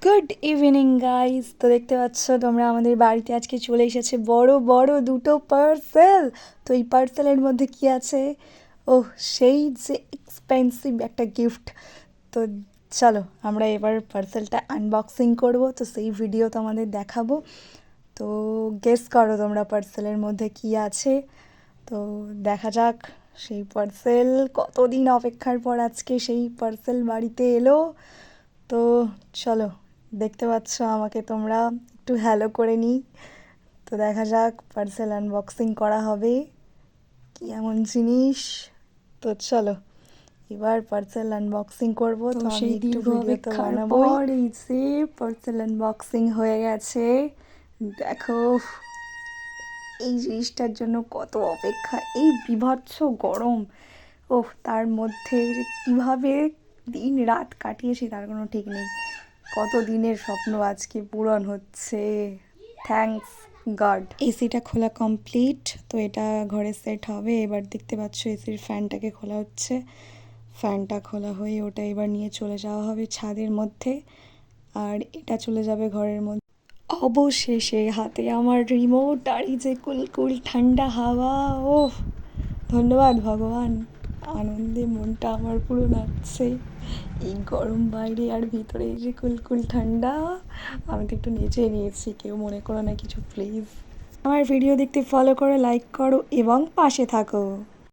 Good evening guys. তো দেখতে পাচ্ছ তোমরা আমাদের বাড়িতে আজকে চলে এসেছে বড় বড় দুটো পার্সেল। তো এই পার্সেলের মধ্যে কি আছে? ওহ, সেই যে এক্সপেন্সিভ একটা গিফট। তো চলো আমরা এবার পার্সেলটা আনবক্সিং করব, তো সেই ভিডিও তোমাদের দেখাবো। তো গেস করো তোমরা পার্সেলের মধ্যে কি আছে। তো দেখা যাক সেই পার্সেল। কতদিন অপেক্ষার পর আজকে সেই পার্সেল বাড়িতে এলো। তো চলো, দেখতে পাচ্ছ আমাকে তোমরা, একটু হ্যালো করে নিই। তো দেখা যাক পার্সেল আনবক্সিং করা হবে, কি এমন জিনিস। তো চলো এবার পার্সেল আনবক্সিং করব। তো সেই দীর্ঘ অপেক্ষার পর এই যে পার্সেল আনবক্সিং হয়ে গেছে। দেখো এই জিনিসটার জন্য কত অপেক্ষা, এই বীভৎস গরম। ওহ, তার মধ্যে যে কীভাবে দিন রাত কাটিয়েছি তার কোনো ঠিক নেই। কত দিনের স্বপ্ন আজকে পূরণ হচ্ছে, থ্যাঙ্কস গড। এসিটা খোলা কমপ্লিট, তো এটা ঘরে সেট হবে। এবার দেখতে পাচ্ছ এসির ফ্যানটাকে খোলা হচ্ছে। ফ্যানটা খোলা হয়ে ওটা এবার নিয়ে চলে যাওয়া হবে ছাদের মধ্যে, আর এটা চলে যাবে ঘরের মধ্যে। অবশেষে হাতে আমার রিমোট, আর এই যে কুলকুল ঠান্ডা হাওয়া। ওহ, ধন্যবাদ ভগবান, আনন্দে মনটা আমার পুরো নাচছে। এই গরম বাইরে আর ভিতরে এই যে কুলকুল ঠান্ডা। আমি তো একটু নেচে নিয়েছি, কেউ মনে করো না কিছু প্লিজ। আমার ভিডিও দেখতে ফলো করো, লাইক করো এবং পাশে থাকো।